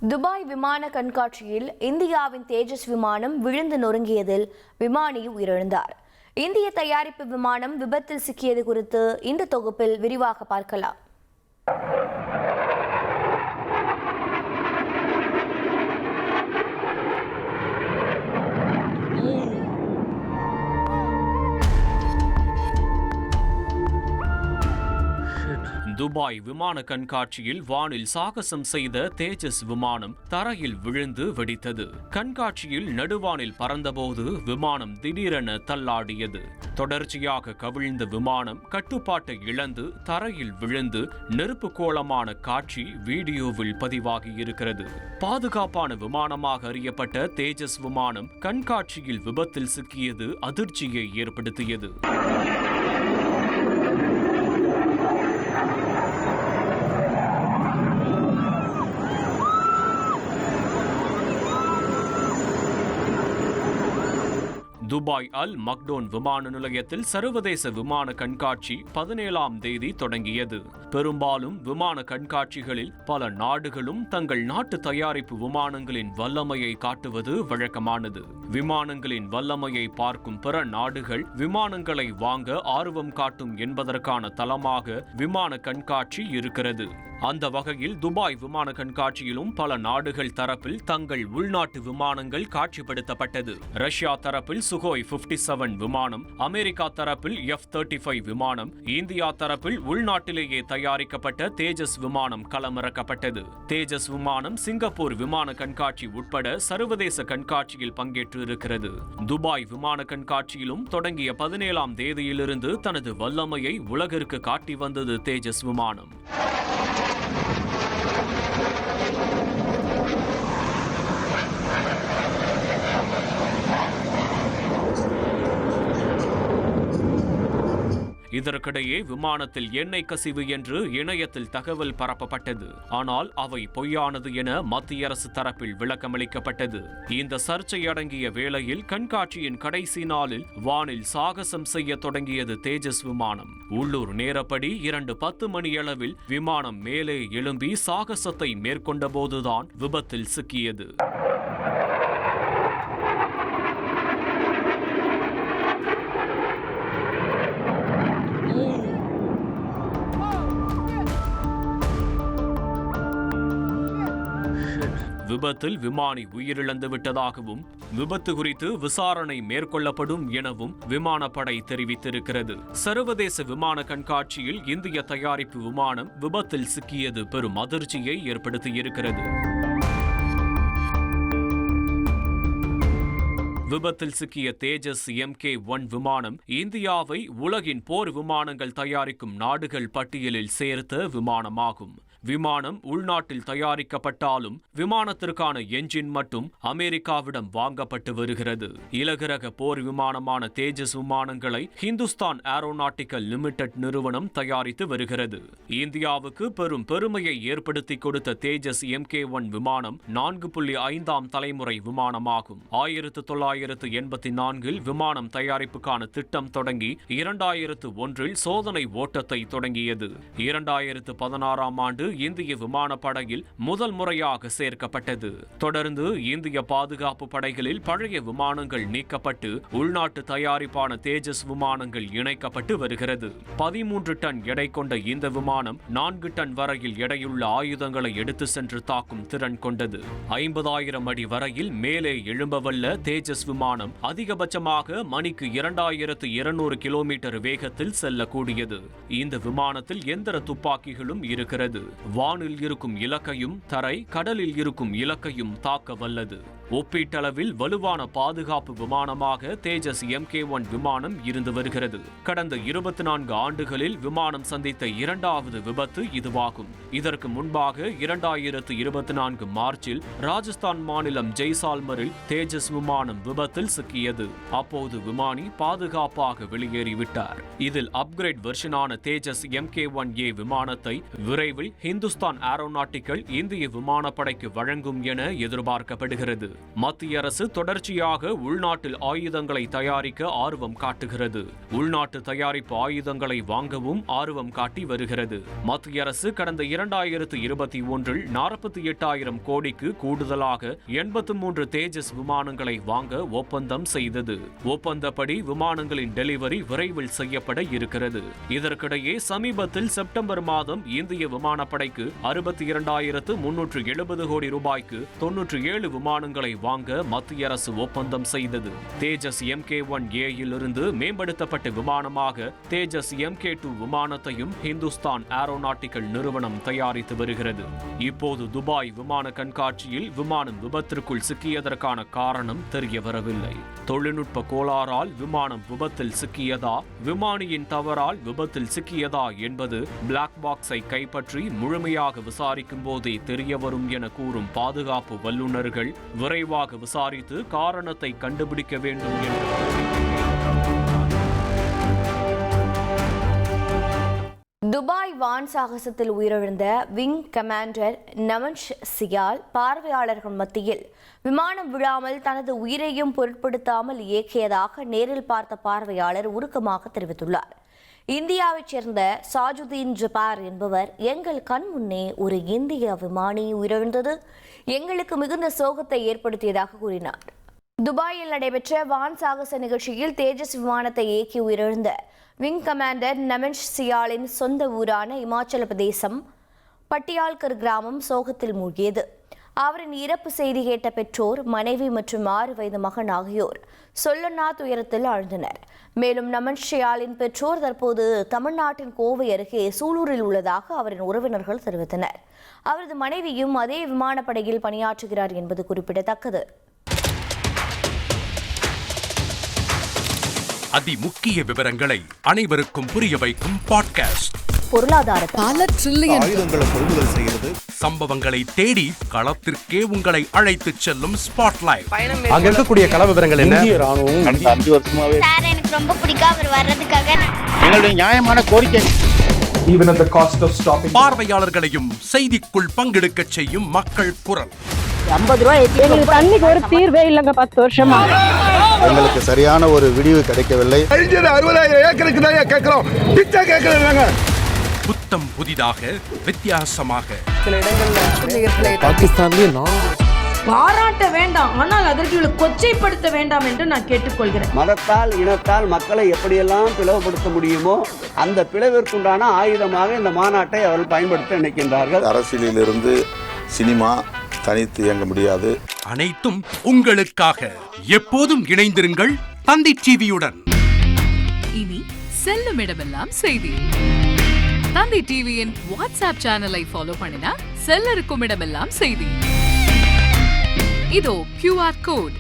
Dubai விமான கண்காட்சியில் இந்தியாவின் தேஜஸ் விமானம் விழுந்து நொறுங்கியதில் விமானி உயிரிழந்தார். இந்திய தயாரிப்பு விமானம் விபத்தில் சிக்கியது குறித்து இந்த தொகுப்பில் விரிவாக பார்க்கலாம். துபாய் விமான கண்காட்சியில் வானில் சாகசம் செய்த தேஜஸ் விமானம் தரையில் விழுந்து வெடித்தது. கண்காட்சியில் நடுவானில் பறந்தபோது விமானம் திடீரென தள்ளாடியது. தொடர்ச்சியாக கவிழ்ந்த விமானம் கட்டுப்பாட்டை இழந்து தரையில் விழுந்து நெருப்பு கோலமான காட்சி வீடியோவில் பதிவாகி இருக்கிறது. பாதுகாப்பான விமானமாக அறியப்பட்ட தேஜஸ் விமானம் கண்காட்சியில் விபத்தில் சிக்கியது அதிர்ச்சியை ஏற்படுத்தியது. துபாய் அல் மக்டோன் விமான நிலையத்தில் சர்வதேச விமான கண்காட்சி 17ஆம் தேதி தொடங்கியது. பெரும்பாலும் விமான கண்காட்சிகளில் பல நாடுகளும் தங்கள் நாட்டு தயாரிப்பு விமானங்களின் வல்லமையை காட்டுவது வழக்கமானது. விமானங்களின் வல்லமையை பார்க்கும் பிற நாடுகள் விமானங்களை வாங்க ஆர்வம் காட்டும் என்பதற்கான தளமாக விமான கண்காட்சி இருக்கிறது. அந்த வகையில் துபாய் விமான கண்காட்சியிலும் பல நாடுகள் தரப்பில் தங்கள் உள்நாட்டு விமானங்கள் காட்சிப்படுத்தப்பட்டது. ரஷ்யா தரப்பில் சுகோய் 57 விமானம், அமெரிக்கா தரப்பில் F-35 விமானம், இந்தியா தரப்பில் உள்நாட்டிலேயே தயாரிக்கப்பட்ட தேஜஸ் விமானம் களமிறக்கப்பட்டது. தேஜஸ் விமானம் சிங்கப்பூர் விமான கண்காட்சி உட்பட சர்வதேச கண்காட்சியில் பங்கேற்று இருக்கிறது. துபாய் விமான கண்காட்சியிலும் தொடங்கிய 17ஆம் தேதியிலிருந்து தனது வல்லமையை உலகிற்கு காட்டி வந்தது தேஜஸ் விமானம். இதற்கிடையே விமானத்தில் எண்ணெய் கசிவு என்று இணையத்தில் தகவல் பரப்பப்பட்டது. ஆனால் அவை பொய்யானது என மத்திய அரசு தரப்பில் விளக்கமளிக்கப்பட்டது. இந்த சர்ச்சை அடங்கிய வேளையில் கண்காட்சியின் கடைசி நாளில் வானில் சாகசம் செய்ய தொடங்கியது தேஜஸ் விமானம். உள்ளூர் நேரப்படி 2:10 மணியளவில் விமானம் மேலே எழும்பி சாகசத்தை மேற்கொண்ட போதுதான் விபத்தில் சிக்கியது. விபத்தில் விமானி உயிரிழந்து விட்டதாகவும் விபத்து குறித்து விசாரணை மேற்கொள்ளப்படும் எனவும் விமானப்படை தெரிவித்திருக்கிறது. சர்வதேச விமான கண்காட்சியில் இந்திய தயாரிப்பு விமானம் விபத்தில் சிக்கியது பெரும் அதிர்ச்சியை ஏற்படுத்தியிருக்கிறது. விபத்தில் சிக்கிய தேஜஸ் MK-1 விமானம் இந்தியாவை உலகின் போர் விமானங்கள் தயாரிக்கும் நாடுகள் பட்டியலில் சேர்த்த விமானமாகும். விமானம் உள்நாட்டில் தயாரிக்கப்பட்டாலும் விமானத்திற்கான என்ஜின் மட்டும் அமெரிக்காவிடம் வாங்கப்பட்டு வருகிறது. இலகுரக போர் விமானமான தேஜஸ் விமானங்களை ஹிந்துஸ்தான் ஏரோநாட்டிக்கல் லிமிடெட் நிறுவனம் தயாரித்து வருகிறது. இந்தியாவுக்கு பெரும் பெருமையை ஏற்படுத்தி கொடுத்த தேஜஸ் MK-1 விமானம் 4.5ஆம் தலைமுறை விமானமாகும். 1984இல் விமானம் தயாரிப்புக்கான திட்டம் தொடங்கி 2001இல் சோதனை ஓட்டத்தை தொடங்கியது. 2016ஆம் ஆண்டு இந்திய விமானப்படையில் முதல் முறையாக சேர்க்கப்பட்டது. தொடர்ந்து இந்திய பாதுகாப்பு படைகளில் பழைய விமானங்கள் நீக்கப்பட்டு உள்நாட்டு தயாரிப்பான தேஜஸ் விமானங்கள் இணைக்கப்பட்டு வருகிறது. 13 டன் எடை கொண்ட இந்த விமானம் 4 டன் வரையில் எடையுள்ள ஆயுதங்களை எடுத்து சென்று தாக்கும் திறன் கொண்டது. 50,000 அடி வரையில் மேலே எழும்பவல்ல தேஜஸ் விமானம் அதிகபட்சமாக மணிக்கு 2200 கிலோமீட்டர் வேகத்தில் செல்லக்கூடியது. இந்த விமானத்தில் எந்திர துப்பாக்கிகளும் இருக்கிறது. வானில் இருக்கும் இலக்கையும் தரை கடலில் இருக்கும் இலக்கையும் தாக்க வல்லது. ஒப்பீட்டளவில் வலுவான பாதுகாப்பு விமானமாக தேஜஸ் MK-1 விமானம் இருந்து வருகிறது. கடந்த 24 ஆண்டுகளில் விமானம் சந்தித்த 2வது விபத்து இதுவாகும். இதற்கு முன்பாக 2024 மார்ச்சில் ராஜஸ்தான் மாநிலம் ஜெய்சால்மரில் தேஜஸ் விமானம் விபத்தில் சிக்கியது. அப்போது விமானி பாதுகாப்பாக வெளியேறிவிட்டார். இதில் அப்கிரேட் வெர்ஷனான தேஜஸ் MK-1A விமானத்தை விரைவில் ஹிந்துஸ்தான் ஏரோநாட்டிக்கல் இந்திய விமானப்படைக்கு வழங்கும் என எதிர்பார்க்கப்படுகிறது. மத்திய அரசு தொடர்ச்சியாக உள்நாட்டில் ஆயுதங்களை தயாரிக்க ஆர்வம் காட்டுகிறது. உள்நாட்டு தயாரிப்பு ஆயுதங்களை வாங்கவும் ஆர்வம் காட்டி வருகிறது. மத்திய அரசு கடந்த 2021 48,000 கோடிக்கு கூடுதலாக 83 தேஜஸ் விமானங்களை வாங்க ஒப்பந்தம் செய்தது. ஒப்பந்தப்படி விமானங்களின் டெலிவரி விரைவில் செய்யப்பட இருக்கிறது. இதற்கிடையே சமீபத்தில் செப்டம்பர் மாதம் இந்திய விமானப்படைக்கு 62,370 கோடி ரூபாய்க்கு 97 விமானங்களை வாங்க மத்திய அரசு ஒப்பந்தம் செய்தது. தேஜஸ் MK-1A இலிருந்து மேம்படுத்தப்பட்ட விமானமாக தேஜஸ் MK-2 விமானத்தையும் ஹிந்துஸ்தான் ஏரோநாட்டிக்கல் நிறுவனம் தயாரித்து வருகிறது. இப்போது துபாய் விமான கண்காட்சியில் விமானம் விபத்திற்குள் சிக்கியதற்கான காரணம் தெரிய வரவில்லை. தொழில்நுட்ப கோளாறால் விமானம் விபத்தில் சிக்கியதா, விமானியின் தவறால் விபத்தில் சிக்கியதா என்பது பிளாக் பாக்ஸை கைப்பற்றி முழுமையாக விசாரிக்கும் போதே தெரிய வரும் என கூறும் பாதுகாப்பு வல்லுநர்கள் விரைவாக விசாரித்து காரணத்தை கண்டுபிடிக்க வேண்டும் என்று துபாய் வான் சாகசத்தில் உயிரிழந்த விங் கமாண்டர் நமன்ஷ் சியால் பார்வையாளர்கள் மத்தியில் விமானம் விழாமல் தனது உயிரையும் பொருட்படுத்தாமல் இயக்கியதாக நேரில் பார்த்த பார்வையாளர் உருக்கமாக தெரிவித்துள்ளார். இந்தியாவைச் சேர்ந்த சாஜுதீன் ஜபார் என்பவர், எங்கள் கண் முன்னே ஒரு இந்திய விமானி உயிரிழந்தது எங்களுக்கு மிகுந்த சோகத்தை ஏற்படுத்தியதாக கூறினார். துபாயில் நடைபெற்ற வான் சாகச நிகழ்ச்சியில் தேஜஸ் விமானத்தை இயக்கி உயிரிழந்த விங் கமாண்டர் நமன்ஷ் சியாலின் சொந்த ஊரான இமாச்சல பிரதேசம் பட்டியால்கர் கிராமம் சோகத்தில் மூழ்கியது. அவரின் இறப்பு செய்தி கேட்ட பெற்றோர், மனைவி மற்றும் 6 வயது மகன் ஆகியோர் சொல்லொன்னா துயரத்தில் ஆழ்ந்தனர். மேலும் நமன்ஷ் சியாலின் பெற்றோர் தற்போது தமிழ்நாட்டின் கோவை அருகே சூலூரில் உள்ளதாக அவரின் உறவினர்கள் தெரிவித்தனர். அவரது மனைவியும் அதே விமானப்படையில் பணியாற்றுகிறார் என்பது குறிப்பிடத்தக்கது. அதிமுக்கிய விவரங்களை அனைவருக்கும் புரிய வைக்கும் பாட்காஸ்ட். பொருளாதாரத்தை பல ட்ரில்லியன் ஆயுதங்களை கொள்முதல் செய்கிறது. சம்பவங்களை தேடி களத்திற்கே உங்களை அழைத்துச் செல்லும் ஸ்பாட்லைட். அங்க இருக்கக்கூடிய கள விவரங்கள் என்ன? இந்திய ராணுவம் கடந்த 5 வருஷமாவே சார் எனக்கு ரொம்ப பிடிக்கும் அவர் வர்றதுக்காக. எங்களுடைய நியாயமான கோரிக்கை. Even at the cost of stopping. பார்வையாளர்களையும் செய்திக்குள் பங்கெடுக்க செய்யும் மக்கள் குரல். 50 ரூபாய் எங்களுக்கு தண்ணிக்கு ஒரு தீர்வே இல்லைங்க. 10 வருஷமா எங்களுக்கு சரியான ஒரு விடிவு கிடைக்கவில்லை. 60,000 ஏக்கருக்கு தான் கேட்கிறோம். பிச்சை கேட்கறாங்க. புத்தம் புதிதாக, வித்தியாசமாக. சில இடங்கள்ல பாகிஸ்தான்லயே பாராட்ட வேண்டாம், ஆனால் அதற்கு இவளை கொச்சைப்படுத்த வேண்டாம் என்று நான் கேட்டுக்கொள்கிறேன். மதத்தால் இனத்தால் மக்களை எப்படியெல்லாம் பிளவுபடுத்த முடியுமோ அந்த பிளவிற்குண்டான ஆயுதமாக இந்த மாநாட்டை அவர்கள் பயன்படுத்த நினைக்கின்றார்கள். அரசியலிலிருந்து சினிமா தனித்து இயங்க முடியாது. அனைத்தும் உங்களுக்காக. எப்போதும் இணைந்திருங்கள் தந்தி டிவியுடன். இனி செல்லும் இடமெல்லாம் செய்தி. தந்தி டிவியின் வாட்ஸ்அப் சேனலை ஃபாலோ பண்ணினா செல்ல இருக்கும் இடமெல்லாம் செய்தி. இதோ QR கோட்.